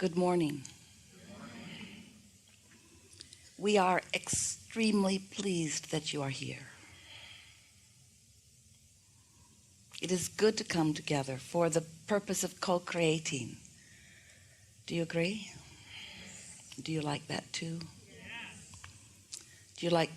Good morning. We are extremely pleased that you are here. It is good to come together for the purpose of co-creating. Do you agree? Do you like that too? Do you like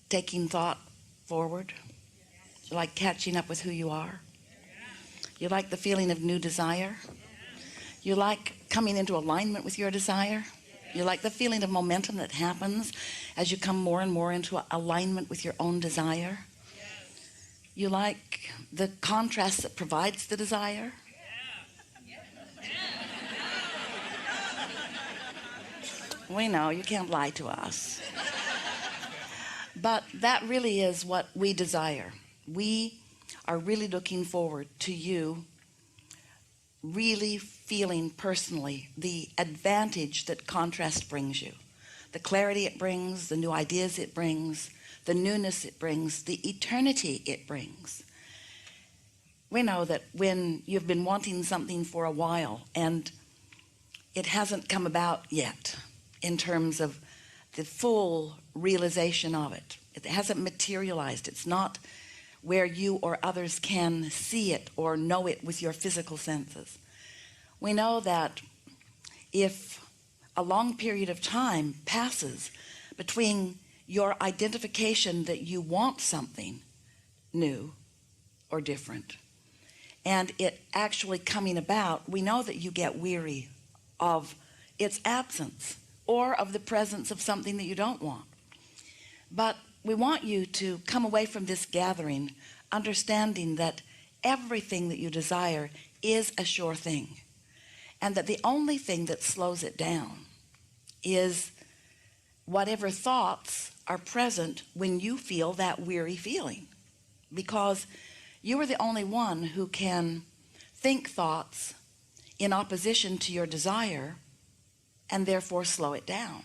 taking thought forward? Do you like catching up with who you are? You like the feeling of new desire? You like coming into alignment with your desire? You like the feeling of momentum that happens as you come more and more into alignment with your own desire? You like the contrast that provides the desire? We know you can't lie to us. But that really is what we desire. We are really looking forward to you really feeling personally the advantage that contrast brings you, the clarity it brings, the new ideas it brings, the newness it brings, the eternity it brings. We know that when you've been wanting something for a while and it hasn't come about yet in terms of the full realization of it, it hasn't materialized, it's not where you or others can see it or know it with your physical senses. We know that if a long period of time passes between your identification that you want something new or different and it actually coming about, we know that you get weary of its absence or of the presence of something that you don't want. But we want you to come away from this gathering understanding that everything that you desire is a sure thing, and that the only thing that slows it down is whatever thoughts are present when you feel that weary feeling, because you are the only one who can think thoughts in opposition to your desire and therefore slow it down.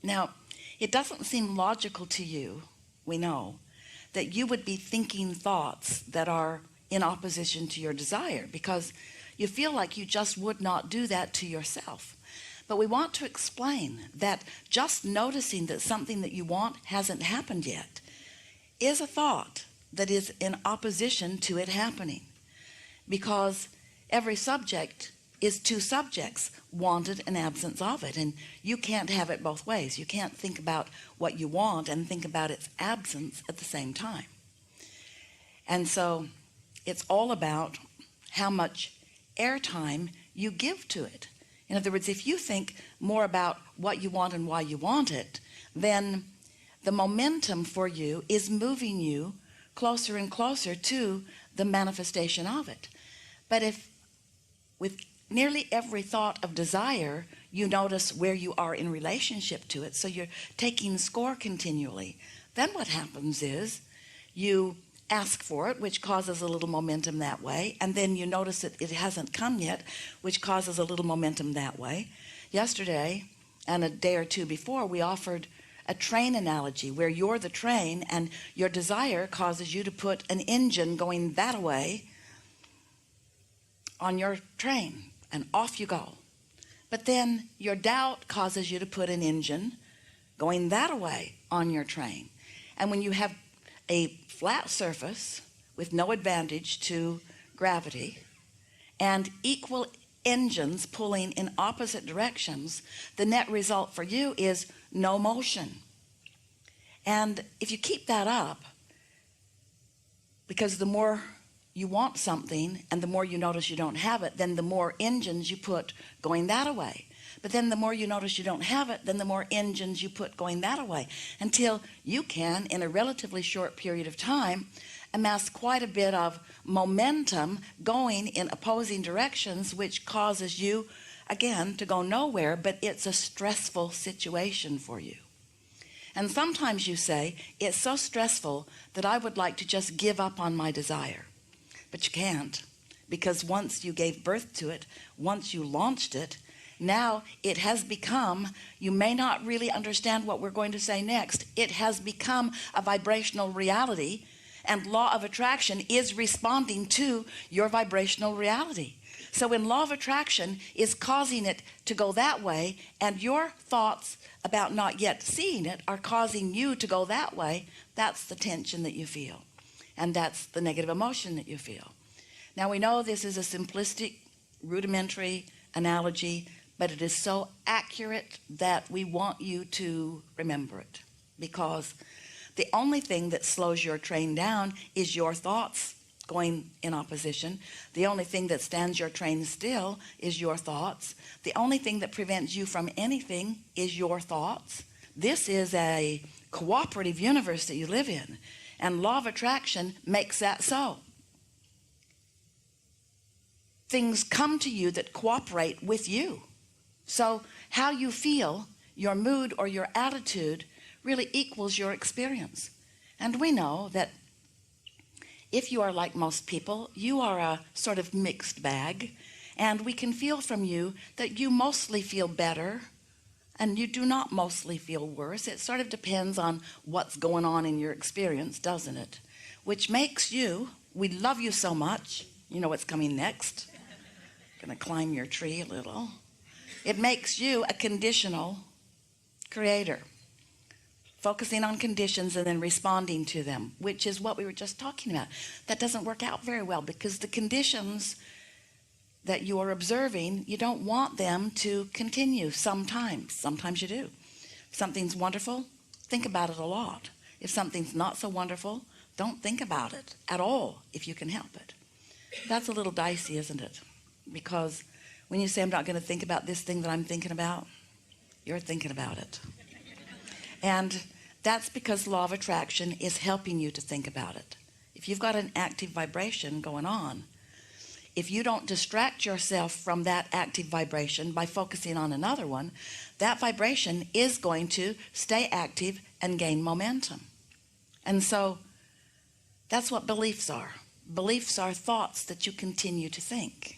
Now, it doesn't seem logical to you, we know, that you would be thinking thoughts that are in opposition to your desire, because you feel like you just would not do that to yourself. But we want to explain that just noticing that something that you want hasn't happened yet is a thought that is in opposition to it happening, because every subject is two subjects, wanted and absence of it, and you can't have it both ways. You can't think about what you want and think about its absence at the same time. And so it's all about how much airtime you give to it. In other words, if you think more about what you want and why you want it, then the momentum for you is moving you closer and closer to the manifestation of it. But if with nearly every thought of desire you notice where you are in relationship to it, so you're taking score continually, then what happens is you ask for it, which causes a little momentum that way, and then you notice that it hasn't come yet, which causes a little momentum that way. Yesterday and a day or two before, we offered a train analogy where you're the train and your desire causes you to put an engine going that way on your train, and off you go. But then your doubt causes you to put an engine going that way on your train. And when you have a flat surface with no advantage to gravity and equal engines pulling in opposite directions, the net result for you is no motion. And if you keep that up, because the more you want something and the more you notice you don't have it, then the more engines you put going that way. But then the more you notice you don't have it, then the more engines you put going that way, until you can, in a relatively short period of time, amass quite a bit of momentum going in opposing directions, which causes you, again, to go nowhere, but it's a stressful situation for you. And sometimes you say, it's so stressful that I would like to just give up on my desire. But you can't, because once you gave birth to it, once you launched it, now it has become, you may not really understand what we're going to say next, it has become a vibrational reality, And law of attraction is responding to your vibrational reality. So when law of attraction is causing it to go that way, and your thoughts about not yet seeing it are causing you to go that way, that's the tension that you feel. And that's the negative emotion that you feel. Now we know this is a simplistic, rudimentary analogy, but it is so accurate that we want you to remember it. Because the only thing that slows your train down is your thoughts going in opposition. The only thing that stands your train still is your thoughts. The only thing that prevents you from anything is your thoughts. This is a cooperative universe that you live in, and law of attraction makes that so. Things come to you that cooperate with you. So how you feel, your mood or your attitude really equals your experience. And we know that if you are like most people, you are a sort of mixed bag, and we can feel from you that you mostly feel better and you do not mostly feel worse. It sort of depends on what's going on in your experience, doesn't it? Which makes you, we love you so much, you know what's coming next. Gonna climb your tree a little. It makes you a conditional creator, focusing on conditions and then responding to them, which is what we were just talking about. That doesn't work out very well, because the conditions that you are observing, you don't want them to continue. Sometimes you do. If something's wonderful, think about it a lot. If something's not so wonderful, don't think about it at all if you can help it. That's a little dicey, isn't it? Because when you say, I'm not going to think about this thing that I'm thinking about, you're thinking about it. And that's because law of attraction is helping you to think about it. If you've got an active vibration going on, if you don't distract yourself from that active vibration by focusing on another one, that vibration is going to stay active and gain momentum. And so that's what beliefs are. Beliefs are thoughts that you continue to think.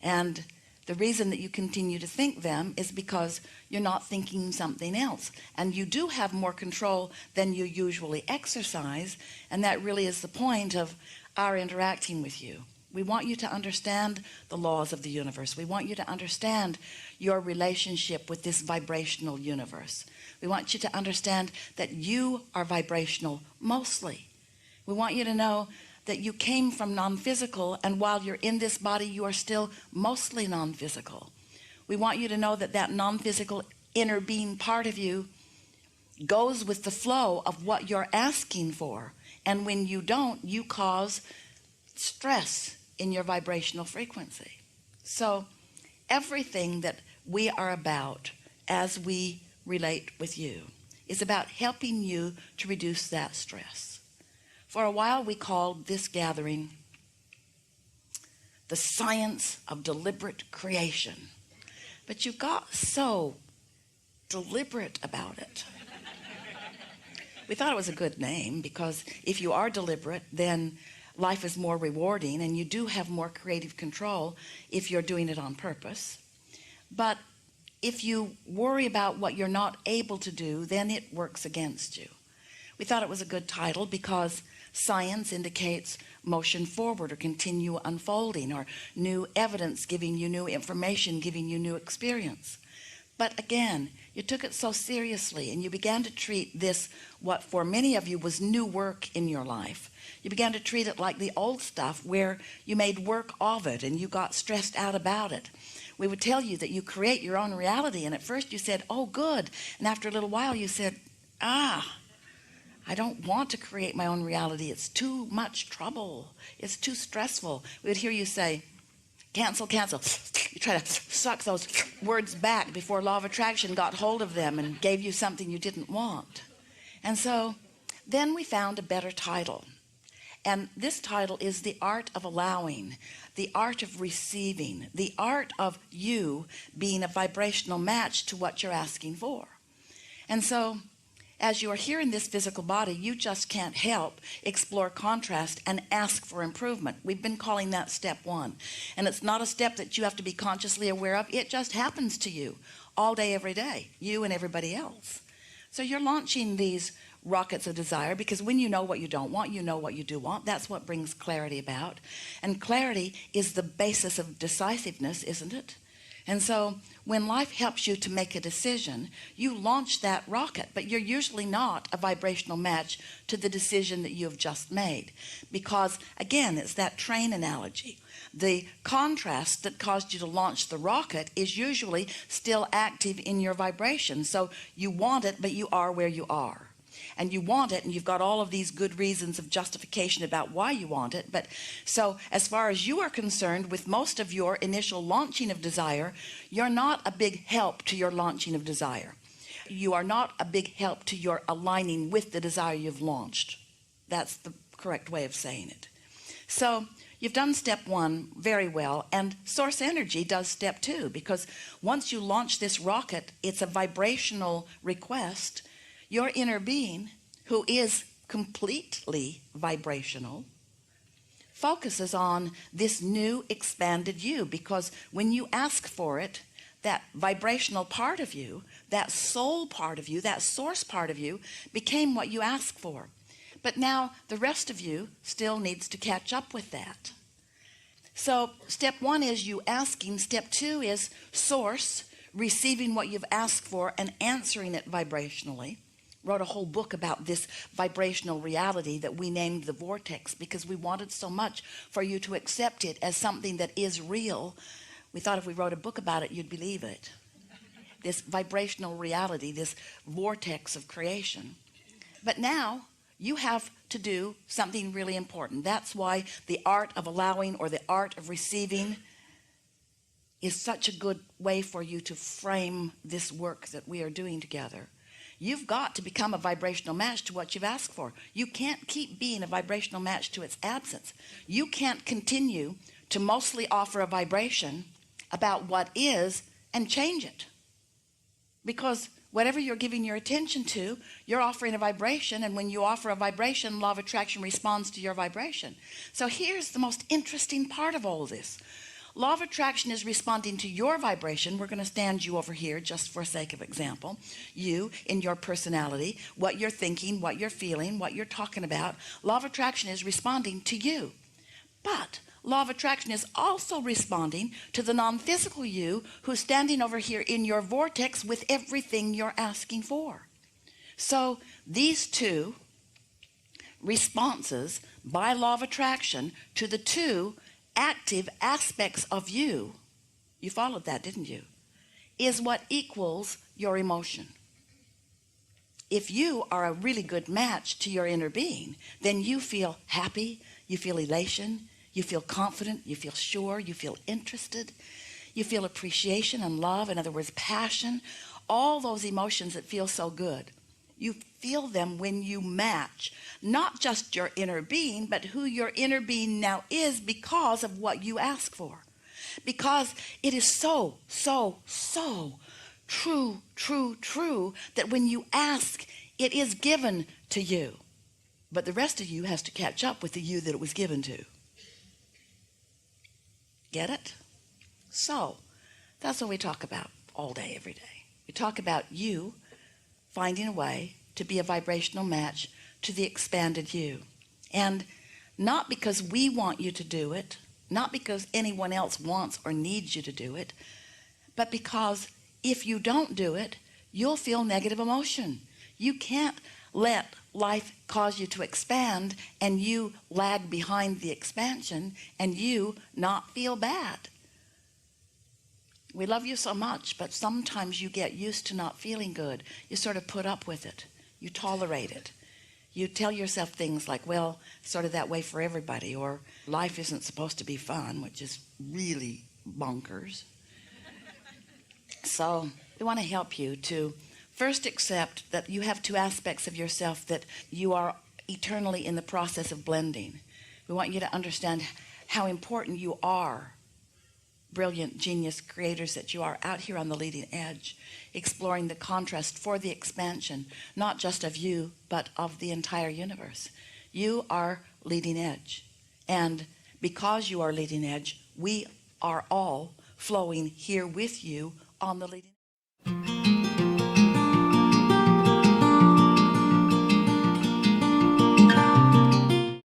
And the reason that you continue to think them is because you're not thinking something else. And you do have more control than you usually exercise. And that really is the point of our interacting with you. We want you to understand the laws of the universe. We want you to understand your relationship with this vibrational universe. We want you to understand that you are vibrational mostly. We want you to know that you came from non-physical, and while you're in this body, you are still mostly non-physical. We want you to know that that non-physical inner being part of you goes with the flow of what you're asking for. And when you don't, you cause stress in your vibrational frequency. So everything that we are about as we relate with you is about helping you to reduce that stress. For a while, we called this gathering the science of deliberate creation. But you got so deliberate about it. We thought it was a good name, because if you are deliberate, then life is more rewarding, and you do have more creative control if you're doing it on purpose. But if you worry about what you're not able to do, then it works against you. We thought it was a good title because science indicates motion forward, or continue unfolding, or new evidence giving you new information, giving you new experience. But again, you took it so seriously, and you began to treat this, what for many of you was new work in your life. You began to treat it like the old stuff, where you made work of it and you got stressed out about it. We would tell you that you create your own reality, and at first you said, oh good, and after a little while you said, I don't want to create my own reality. It's too much trouble. It's too stressful. We would hear you say, cancel, cancel. You try to suck those words back before law of attraction got hold of them and gave you something you didn't want. And so then we found a better title. And this title is the art of allowing, the art of receiving, the art of you being a vibrational match to what you're asking for. And so as you are here in this physical body, you just can't help explore contrast and ask for improvement. We've been calling that step one. And it's not a step that you have to be consciously aware of. It just happens to you all day, every day, you and everybody else. So you're launching these rockets of desire, because when you know what you don't want, you know what you do want. That's what brings clarity about. And clarity is the basis of decisiveness, isn't it? And so when life helps you to make a decision, you launch that rocket, but you're usually not a vibrational match to the decision that you have just made. Because again, it's that train analogy. The contrast that caused you to launch the rocket is usually still active in your vibration. So you want it, but you are where you are. And you want it, and you've got all of these good reasons of justification about why you want it. But so as far as you are concerned, with most of your initial launching of desire, you're not a big help to your launching of desire. You are not a big help to your aligning with the desire you've launched. That's the correct way of saying it. So you've done step one very well, and source energy does step two, because once you launch this rocket, it's a vibrational request. Your inner being, who is completely vibrational, focuses on this new expanded you, because when you ask for it, that vibrational part of you, that soul part of you, that source part of you became what you asked for. But now the rest of you still needs to catch up with that. So step one is you asking. Step two is source receiving what you've asked for and answering it vibrationally. Wrote a whole book about this vibrational reality that we named the vortex, because we wanted so much for you to accept it as something that is real. We thought if we wrote a book about it, you'd believe it. This vibrational reality, this vortex of creation. But now you have to do something really important. That's why the art of allowing, or the art of receiving, is such a good way for you to frame this work that we are doing together. You've got to become a vibrational match to what you've asked for. You can't keep being a vibrational match to its absence. You can't continue to mostly offer a vibration about what is and change it. Because whatever you're giving your attention to, you're offering a vibration, and when you offer a vibration, law of attraction responds to your vibration. So here's the most interesting part of all this. Law of attraction is responding to your vibration. We're going to stand you over here just for sake of example. You, in your personality, what you're thinking, what you're feeling, what you're talking about. Law of attraction is responding to you. But law of attraction is also responding to the non-physical you, who's standing over here in your vortex with everything you're asking for. So these two responses by law of attraction to the two active aspects of you, you followed that, didn't you, is what equals your emotion. If you are a really good match to your inner being, then you feel happy, you feel elation, you feel confident, you feel sure, you feel interested, you feel appreciation and love, in other words passion, all those emotions that feel so good. You feel them when you match not just your inner being, but who your inner being now is, because of what you ask for. Because it is so true that when you ask, it is given to you. But the rest of you has to catch up with the you that it was given to. Get it? So that's what we talk about all day, every day. We talk about you finding a way to be a vibrational match to the expanded you. And not because we want you to do it, not because anyone else wants or needs you to do it, but because if you don't do it, you'll feel negative emotion. You can't let life cause you to expand and you lag behind the expansion and you not feel bad. We love you so much, but sometimes you get used to not feeling good. You sort of put up with it. You tolerate it. You tell yourself things like, well, sort of that way for everybody, or life isn't supposed to be fun, which is really bonkers. So we want to help you to first accept that you have two aspects of yourself that you are eternally in the process of blending. We want you to understand how important you are, brilliant genius creators that you are, out here on the leading edge, exploring the contrast for the expansion, not just of you, but of the entire universe. You are leading edge. And because you are leading edge, we are all flowing here with you on the leading edge.